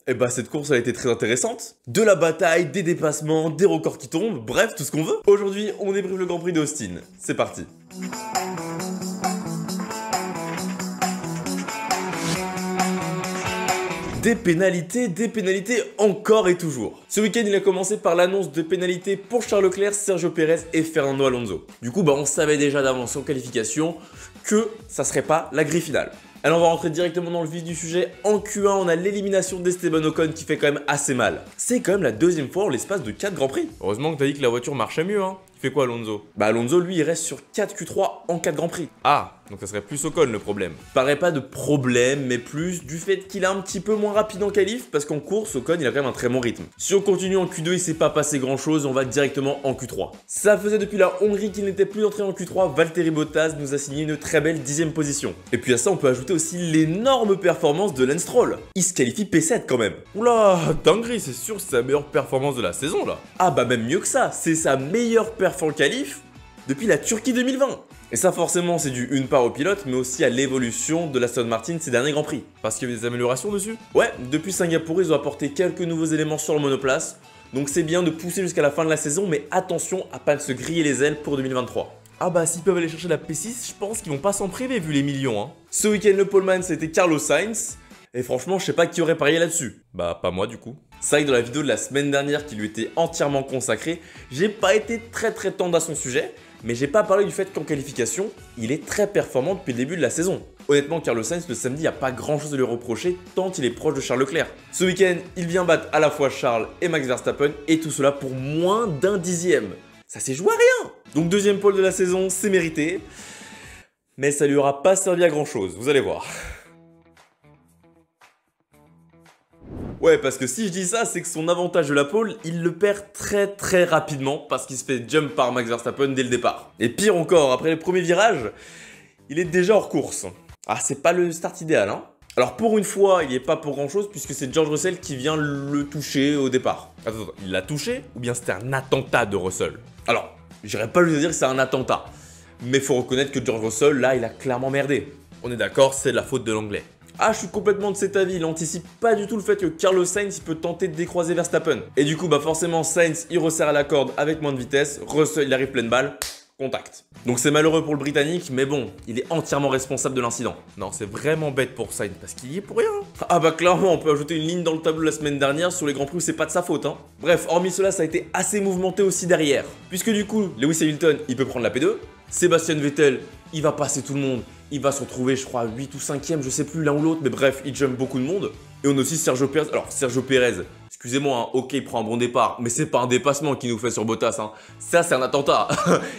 Et bah cette course a été très intéressante. De la bataille, des dépassements, des records qui tombent, bref, tout ce qu'on veut. Aujourd'hui, on débriefe le Grand Prix d'Austin. C'est parti. Des pénalités encore et toujours. Ce week-end, il a commencé par l'annonce de pénalités pour Charles Leclerc, Sergio Pérez et Fernando Alonso. Du coup, on savait déjà d'avance en qualification que ça serait pas la grille finale. Alors on va rentrer directement dans le vif du sujet. En Q1, on a l'élimination d'Esteban Ocon qui fait quand même assez mal. C'est quand même la deuxième fois en l'espace de 4 Grands Prix. Heureusement que t'as dit que la voiture marchait mieux, hein. Il fait quoi Alonso? Bah Alonso, lui, il reste sur 4 Q3 en 4 Grands Prix. Ah, donc ça serait plus Ocon le problème. Paraît pas de problème, mais plus du fait qu'il est un petit peu moins rapide en qualif, parce qu'en course, Ocon, il a quand même un très bon rythme. Si on continue en Q2, il s'est pas passé grand chose, on va directement en Q3. Ça faisait depuis la Hongrie qu'il n'était plus entré en Q3, Valtteri Bottas nous a signé une très belle 10e position. Et puis à ça, on peut ajouter aussi l'énorme performance de Lance Stroll. Il se qualifie P7 quand même. Oula, dinguerie, c'est sûr, c'est sa meilleure performance de la saison là. Ah bah même mieux que ça, c'est sa meilleure perf en qualif depuis la Turquie 2020. Et ça forcément c'est dû une part au pilote mais aussi à l'évolution de l'Aston Martin ces derniers Grands Prix. Parce qu'il y a eu des améliorations dessus? Ouais, depuis Singapour ils ont apporté quelques nouveaux éléments sur le monoplace. Donc c'est bien de pousser jusqu'à la fin de la saison mais attention à pas se griller les ailes pour 2023. Ah bah s'ils peuvent aller chercher la P6, je pense qu'ils vont pas s'en priver vu les millions hein. Ce week-end le poleman c'était Carlos Sainz. Et franchement je sais pas qui aurait parié là-dessus. Bah pas moi du coup. C'est vrai que dans la vidéo de la semaine dernière qui lui était entièrement consacrée, j'ai pas été très tendre à son sujet. Mais j'ai pas parlé du fait qu'en qualification, il est très performant depuis le début de la saison. Honnêtement, Carlos Sainz, le samedi, il n'y a pas grand chose à lui reprocher tant il est proche de Charles Leclerc. Ce week-end, il vient battre à la fois Charles et Max Verstappen, et tout cela pour moins d'un dixième. Ça s'est joué à rien. Donc deuxième pole de la saison, c'est mérité. Mais ça lui aura pas servi à grand chose, vous allez voir. Ouais, parce que si je dis ça, c'est que son avantage de la pole, il le perd très rapidement parce qu'il se fait jump par Max Verstappen dès le départ. Et pire encore, après le premier virage, il est déjà hors course. Ah, c'est pas le start idéal, hein. Alors pour une fois, il n'y est pas pour grand chose puisque c'est George Russell qui vient le toucher au départ. Attends, il l'a touché ou bien c'était un attentat de Russell? Alors, j'irais pas lui dire que c'est un attentat, mais faut reconnaître que George Russell, là, il a clairement merdé. On est d'accord, c'est de la faute de l'anglais. Ah, je suis complètement de cet avis, il anticipe pas du tout le fait que Carlos Sainz il peut tenter de décroiser Verstappen. Et du coup, forcément, Sainz il resserre à la corde avec moins de vitesse, Russell il arrive pleine balle, contact. Donc c'est malheureux pour le Britannique, mais bon, il est entièrement responsable de l'incident. Non, c'est vraiment bête pour Sainz, parce qu'il y est pour rien. Ah bah clairement, on peut ajouter une ligne dans le tableau la semaine dernière sur les Grands Prix où c'est pas de sa faute, hein. Bref, hormis cela, ça a été assez mouvementé aussi derrière. Puisque du coup, Lewis Hamilton, il peut prendre la P2, Sébastien Vettel, il va passer tout le monde. Il va se retrouver, je crois, 8 ou 5ème, je sais plus l'un ou l'autre, mais bref, il jump beaucoup de monde. Et on a aussi Sergio Pérez. Alors, Sergio Pérez, excusez-moi, hein, ok, il prend un bon départ, mais c'est pas un dépassement qu'il nous fait sur Bottas. Hein. Ça, c'est un attentat.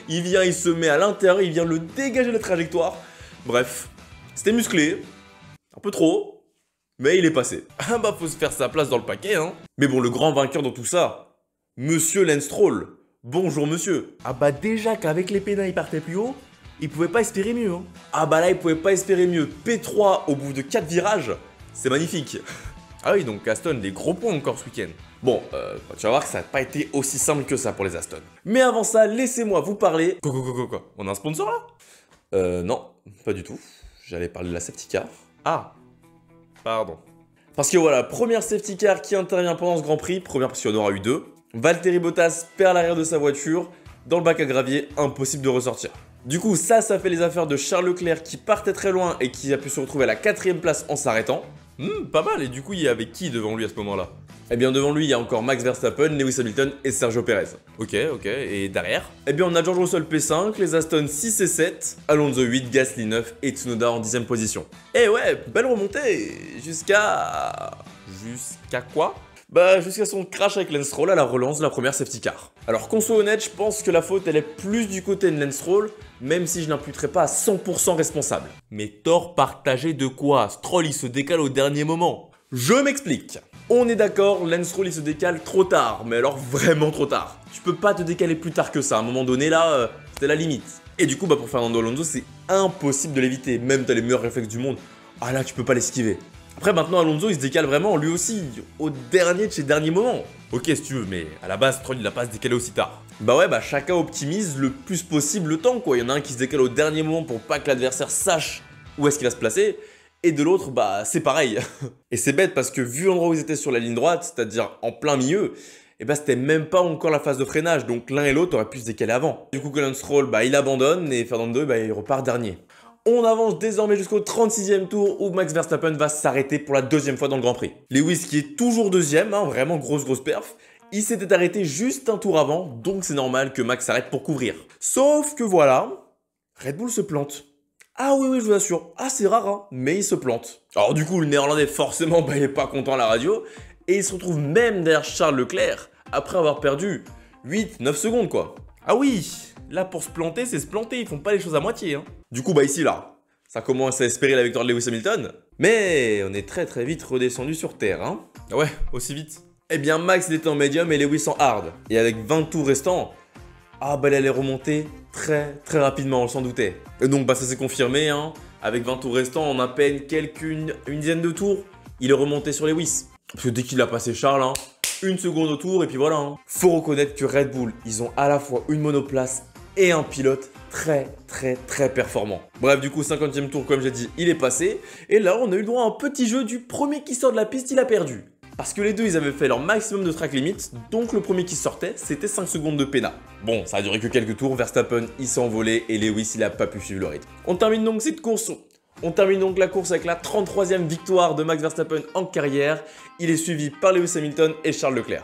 Il vient, il se met à l'intérieur, il vient le dégager de la trajectoire. Bref, c'était musclé, un peu trop, mais il est passé. Ah bah, faut se faire sa place dans le paquet, hein. Mais bon, le grand vainqueur dans tout ça, Monsieur Lance Stroll. Bonjour, monsieur. Ah bah, déjà qu'avec les pénals, il partait plus haut. Il pouvait pas espérer mieux. Hein. Ah bah là, il pouvait pas espérer mieux. P3 au bout de 4 virages, c'est magnifique. Ah oui, donc Aston, des gros points encore ce week-end. Bon, tu vas voir que ça n'a pas été aussi simple que ça pour les Aston. Mais avant ça, laissez-moi vous parler... Quoi? On a un sponsor là? Non, pas du tout. J'allais parler de la safety car. Ah, pardon. Parce que voilà, première safety car qui intervient pendant ce Grand Prix. Première parce qu'il y en aura eu deux. Valtteri Bottas perd l'arrière de sa voiture. Dans le bac à gravier, impossible de ressortir. Du coup, ça fait les affaires de Charles Leclerc qui partait très loin et qui a pu se retrouver à la 4ème place en s'arrêtant. Pas mal, et du coup, il y avait qui devant lui à ce moment-là? Eh bien, devant lui, il y a encore Max Verstappen, Lewis Hamilton et Sergio Pérez. Ok, et derrière? Eh bien, on a George Russell P5, les Aston 6 et 7, Alonso 8, Gasly 9 et Tsunoda en 10ème position. Eh ouais, belle remontée, jusqu'à quoi? Bah jusqu'à son crash avec Lance Stroll à la relance de la première safety car. Alors qu'on soit honnête, je pense que la faute elle est plus du côté de Lance Stroll, même si je n'imputerai pas à 100% responsable. Mais tort partagé de quoi? Stroll il se décale au dernier moment. Je m'explique. On est d'accord, Lance Stroll il se décale trop tard, mais alors vraiment trop tard. Tu peux pas te décaler plus tard que ça, à un moment donné là, c'était la limite. Et du coup pour Fernando Alonso c'est impossible de l'éviter, même t'as les meilleurs réflexes du monde. Ah là tu peux pas l'esquiver. Après maintenant Alonso il se décale vraiment lui aussi, au dernier de ses derniers moments. Ok si tu veux, mais à la base Stroll il a pas à se décaler aussi tard. Bah chacun optimise le plus possible le temps quoi. Il y en a un qui se décale au dernier moment pour pas que l'adversaire sache où est-ce qu'il va se placer. et de l'autre, bah c'est pareil. Et c'est bête parce que vu l'endroit où ils étaient sur la ligne droite, c'est-à-dire en plein milieu, et bah c'était même pas encore la phase de freinage, donc l'un et l'autre auraient pu se décaler avant. Du coup, Colin Stroll, bah il abandonne et Fernando, bah il repart dernier. On avance désormais jusqu'au 36e tour où Max Verstappen va s'arrêter pour la deuxième fois dans le Grand Prix. Lewis qui est toujours deuxième, hein, vraiment grosse perf, il s'était arrêté juste un tour avant, donc c'est normal que Max s'arrête pour couvrir. Sauf que voilà, Red Bull se plante. Ah oui, je vous assure, assez rare, hein, mais il se plante. Alors du coup, le néerlandais forcément, bah, il est pas content à la radio, et il se retrouve même derrière Charles Leclerc, après avoir perdu 8-9 secondes quoi. Ah oui, là pour se planter, c'est se planter, ils font pas les choses à moitié. Hein. Du coup, bah ici là, ça commence à espérer la victoire de Lewis Hamilton, mais on est très vite redescendu sur terre. Hein. Ah ouais, aussi vite. Eh bien Max il était en médium et Lewis en hard, et avec 20 tours restants, ah bah elle allait remonter très rapidement, on s'en doutait. Et donc bah ça s'est confirmé, hein. Avec 20 tours restants, en à peine une dizaine de tours, il est remonté sur Lewis. Parce que dès qu'il a passé Charles, hein, une seconde au tour et puis voilà. Hein. Faut reconnaître que Red Bull, ils ont à la fois une monoplace et un pilote très performant. Bref, du coup 50e tour comme j'ai dit, il est passé. Et là on a eu le droit à un petit jeu du premier qui sort de la piste, il a perdu. Parce que les deux, ils avaient fait leur maximum de track limit, donc le premier qui sortait, c'était 5 secondes de pénat. Bon, ça a duré que quelques tours, Verstappen, il s'est envolé et Lewis, il a pas pu suivre le rythme. On termine donc cette course. On termine donc la course avec la 33e victoire de Max Verstappen en carrière. Il est suivi par Lewis Hamilton et Charles Leclerc.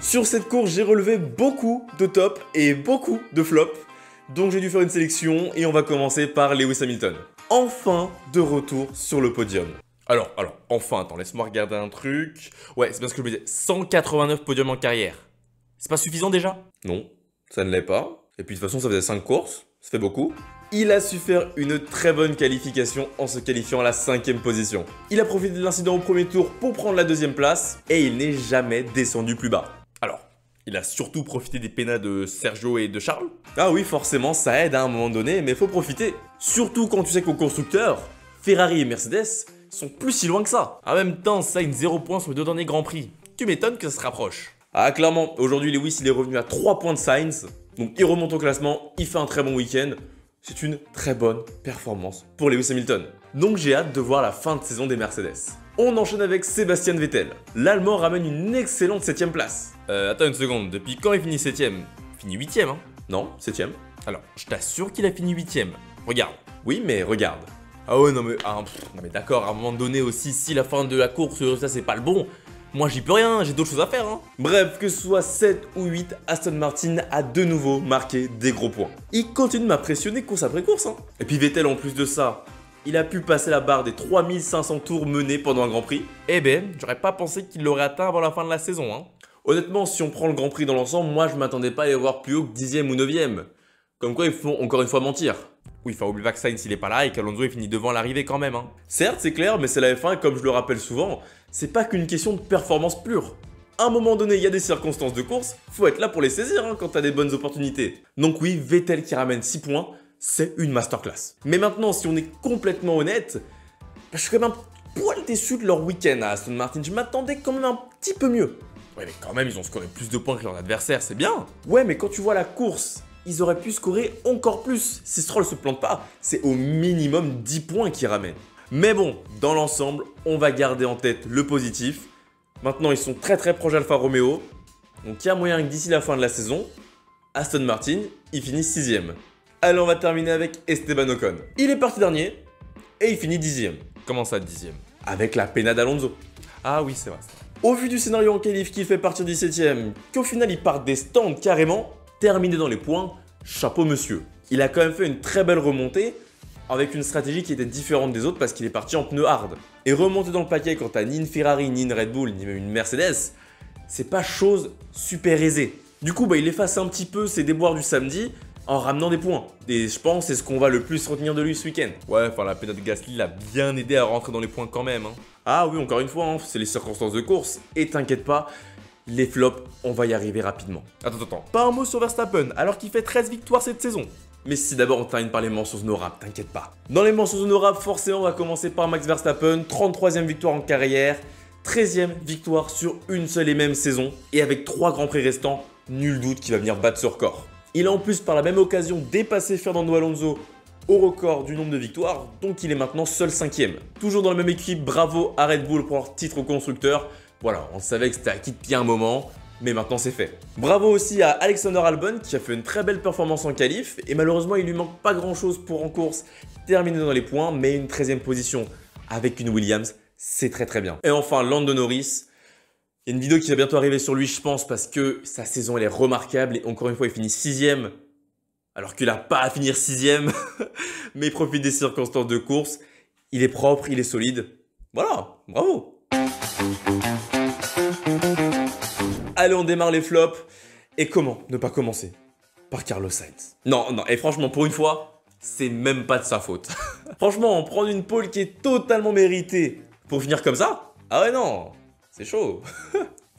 Sur cette course, j'ai relevé beaucoup de tops et beaucoup de flops. Donc j'ai dû faire une sélection et on va commencer par Lewis Hamilton. Enfin de retour sur le podium. Alors, enfin, attends, laisse-moi regarder un truc. Ouais, c'est bien ce que je me disais. 189 podiums en carrière. C'est pas suffisant déjà? Non, ça ne l'est pas. Et puis de toute façon, ça faisait 5 courses. Ça fait beaucoup. Il a su faire une très bonne qualification en se qualifiant à la 5e position. Il a profité de l'incident au premier tour pour prendre la 2e place et il n'est jamais descendu plus bas. Alors, il a surtout profité des pénats de Sergio et de Charles. Ah oui, forcément, ça aide à un moment donné, mais faut profiter. Surtout quand tu sais qu'aux constructeurs, Ferrari et Mercedes sont plus si loin que ça. En même temps, ça a une 0 points sur les 2 derniers Grands Prix. Tu m'étonnes que ça se rapproche. Ah clairement, aujourd'hui Lewis il est revenu à 3 points de Sainz. Donc il remonte au classement, il fait un très bon week-end. C'est une très bonne performance pour Lewis Hamilton. Donc j'ai hâte de voir la fin de saison des Mercedes. On enchaîne avec Sébastien Vettel. L'Allemand ramène une excellente 7ème place. Attends une seconde, depuis quand il finit 7ème? Il finit 8ème, hein? Non, 7ème. Alors, je t'assure qu'il a fini 8ème. Regarde. Oui, mais regarde. Ah ouais, non mais d'accord, à un moment donné aussi, si la fin de la course, ça c'est pas le bon, moi j'y peux rien, j'ai d'autres choses à faire. Hein. Bref, que ce soit 7 ou 8, Aston Martin a de nouveau marqué des gros points. Il continue de m'impressionner course après course. Hein. Et puis Vettel, en plus de ça, il a pu passer la barre des 3500 tours menés pendant un Grand Prix. Eh ben, j'aurais pas pensé qu'il l'aurait atteint avant la fin de la saison. Hein. Honnêtement, si on prend le Grand Prix dans l'ensemble, moi je m'attendais pas à les voir plus haut que 10ème ou 9ème. Comme quoi ils font encore une fois mentir. Oui, enfin, oublie pas que Sainz il est pas là et qu'Alonso il finit devant l'arrivée quand même. Hein. Certes, c'est clair, mais c'est la F1 et comme je le rappelle souvent, c'est pas qu'une question de performance pure. À un moment donné, il y a des circonstances de course, faut être là pour les saisir hein, quand t'as des bonnes opportunités. Donc oui, Vettel qui ramène 6 points, c'est une masterclass. Mais maintenant, si on est complètement honnête, je suis quand même un poil déçu de leur week-end à Aston Martin. Je m'attendais quand même un petit peu mieux. Ouais, mais quand même, ils ont scoré plus de points que leurs adversaires, c'est bien. Ouais, mais quand tu vois la course, ils auraient pu scorer encore plus. Si Stroll se plante pas, c'est au minimum 10 points qu'ils ramènent. Mais bon, dans l'ensemble, on va garder en tête le positif. Maintenant, ils sont très proches Alfa Romeo. Donc il y a moyen que d'ici la fin de la saison, Aston Martin, il finit 6ème. Allez, on va terminer avec Esteban Ocon. Il est parti dernier et il finit 10ème. Comment ça 10ème? Avec la pénade d'Alonso. Ah oui, c'est vrai. Au vu du scénario en qualif qui fait partir 17ème, qu'au final il part des stands carrément, terminé dans les points, chapeau monsieur. Il a quand même fait une très belle remontée avec une stratégie qui était différente des autres parce qu'il est parti en pneu hard. Et remonter dans le paquet quand t'as ni une Ferrari, ni une Red Bull, ni même une Mercedes, c'est pas chose super aisée. Du coup, il efface un petit peu ses déboires du samedi en ramenant des points. Et je pense que c'est ce qu'on va le plus retenir de lui ce week-end. Ouais, enfin la pénade de Gasly l'a bien aidé à rentrer dans les points quand même. Hein. Ah oui, encore une fois, hein, c'est les circonstances de course. Et t'inquiète pas, les flops, on va y arriver rapidement. Attends. Pas un mot sur Verstappen, alors qu'il fait 13 victoires cette saison. Mais si d'abord on termine par les mentions honorables, t'inquiète pas. Dans les mentions honorables, forcément, on va commencer par Max Verstappen, 33ème victoire en carrière, 13ème victoire sur une seule et même saison. Et avec 3 grands prix restants, nul doute qu'il va venir battre ce record. Il a en plus par la même occasion dépassé Fernando Alonso au record du nombre de victoires, donc il est maintenant seul 5ème. Toujours dans la même équipe, bravo à Red Bull pour leur titre au constructeur. Voilà, on savait que c'était acquis depuis un moment, mais maintenant c'est fait. Bravo aussi à Alexander Albon qui a fait une très belle performance en qualif, et malheureusement il lui manque pas grand chose pour en course terminer dans les points, mais une 13ème position avec une Williams, c'est très bien. Et enfin Lando Norris. Il y a une vidéo qui va bientôt arriver sur lui, je pense, parce que sa saison, elle est remarquable. Et encore une fois, il finit 6ème, alors qu'il n'a pas à finir 6ème. Mais il profite des circonstances de course. Il est propre, il est solide. Voilà, bravo. Allez, on démarre les flops. Et comment ne pas commencer par Carlos Sainz? Non, et franchement, pour une fois, c'est même pas de sa faute. Franchement, prendre une pole qui est totalement méritée pour finir comme ça? Ah ouais, non. C'est chaud.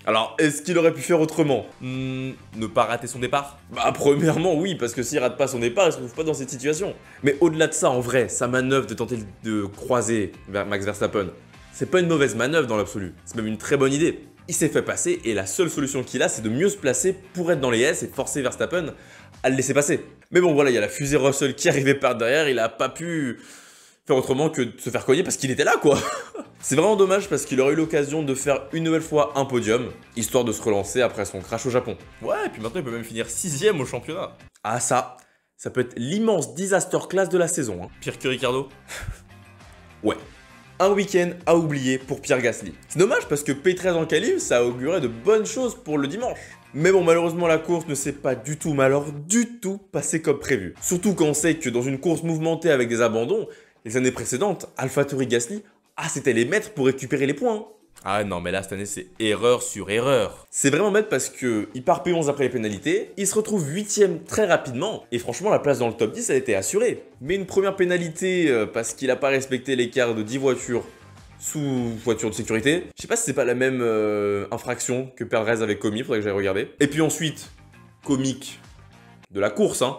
Alors, est-ce qu'il aurait pu faire autrement? Ne pas rater son départ? Bah, premièrement, oui, parce que s'il rate pas son départ, il se retrouve pas dans cette situation. Mais au-delà de ça, en vrai, sa manœuvre de tenter de croiser vers Max Verstappen, c'est pas une mauvaise manœuvre dans l'absolu. C'est même une très bonne idée. Il s'est fait passer et la seule solution qu'il a, c'est de mieux se placer pour être dans les S et forcer Verstappen à le laisser passer. Mais bon, voilà, il y a la fusée Russell qui arrivait par derrière, il a pas pu faire autrement que de se faire cogner parce qu'il était là, quoi. C'est vraiment dommage parce qu'il aurait eu l'occasion de faire une nouvelle fois un podium, histoire de se relancer après son crash au Japon. Ouais, et puis maintenant il peut même finir 6ème au championnat. Ah ça peut être l'immense disaster class de la saison, hein. Pire que Ricciardo. Ouais. Un week-end à oublier pour Pierre Gasly. C'est dommage parce que P13 en qualif, ça augurait de bonnes choses pour le dimanche. Mais bon, malheureusement, la course ne s'est pas du tout, mais alors du tout, passée comme prévu. Surtout quand on sait que dans une course mouvementée avec des abandons, les années précédentes, AlphaTauri Gasly, c'était les maîtres pour récupérer les points. Ah non, mais là, cette année, c'est erreur sur erreur. C'est vraiment bête parce qu'il part P11 après les pénalités, il se retrouve 8ème très rapidement, et franchement, la place dans le top 10, elle était assurée. Mais une première pénalité parce qu'il n'a pas respecté l'écart de 10 voitures sous voiture de sécurité. Je sais pas si c'est pas la même infraction que Perez avec Comi, faudrait que j'aille regarder. Et puis ensuite, comique de la course, hein,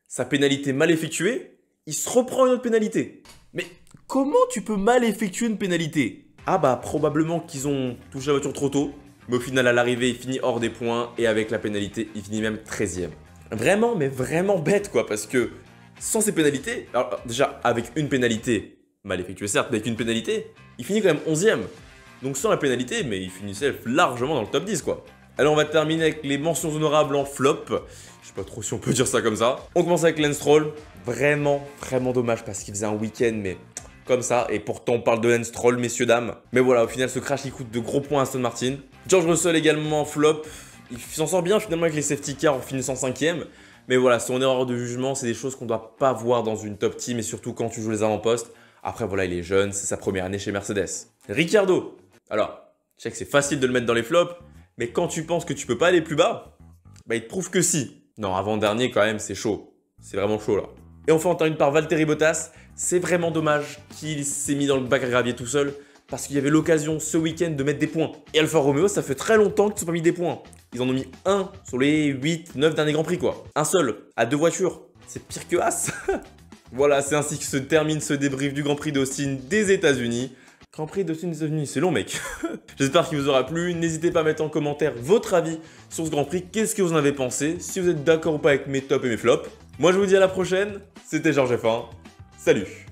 sa pénalité mal effectuée, il se reprend une autre pénalité. Mais comment tu peux mal effectuer une pénalité? Ah bah probablement qu'ils ont touché la voiture trop tôt, mais au final à l'arrivée il finit hors des points et avec la pénalité il finit même 13ème. Vraiment, mais vraiment bête quoi, parce que sans ces pénalités, alors déjà avec une pénalité, mal effectuée certes, mais avec une pénalité, il finit quand même 11ème. Donc sans la pénalité, mais il finissait largement dans le top 10 quoi. Alors on va terminer avec les mentions honorables en flop. Je sais pas trop si on peut dire ça comme ça. On commence avec Lance Stroll. Vraiment dommage parce qu'il faisait un week-end mais comme ça. Et pourtant on parle de Lance Stroll, messieurs dames. Mais voilà, au final ce crash il coûte de gros points à Aston Martin. George Russell également en flop. Il s'en sort bien finalement avec les safety cars en finissant 5ème. Mais voilà, son erreur de jugement, c'est des choses qu'on doit pas voir dans une top team et surtout quand tu joues les avant-postes. Après voilà, il est jeune, c'est sa première année chez Mercedes. Ricciardo. Alors, je sais que c'est facile de le mettre dans les flops. Mais quand tu penses que tu peux pas aller plus bas, bah il te prouve que si. Non, avant-dernier quand même, c'est chaud. C'est vraiment chaud là. Et enfin, on termine par Valtteri Bottas. C'est vraiment dommage qu'il s'est mis dans le bac à gravier tout seul parce qu'il y avait l'occasion ce week-end de mettre des points. Et Alfa Romeo, ça fait très longtemps qu'ils ne sont pas mis des points. Ils en ont mis un sur les 8, 9 derniers Grands Prix quoi. Un seul, à 2 voitures. C'est pire que As. Voilà, c'est ainsi que se termine ce débrief du Grand Prix d'Austin des États-Unis. Grand Prix d'Austin des États-Unis, c'est long mec. J'espère qu'il vous aura plu. N'hésitez pas à mettre en commentaire votre avis sur ce Grand Prix. Qu'est-ce que vous en avez pensé? Si vous êtes d'accord ou pas avec mes tops et mes flops. Moi je vous dis à la prochaine. C'était Georges F1. Salut.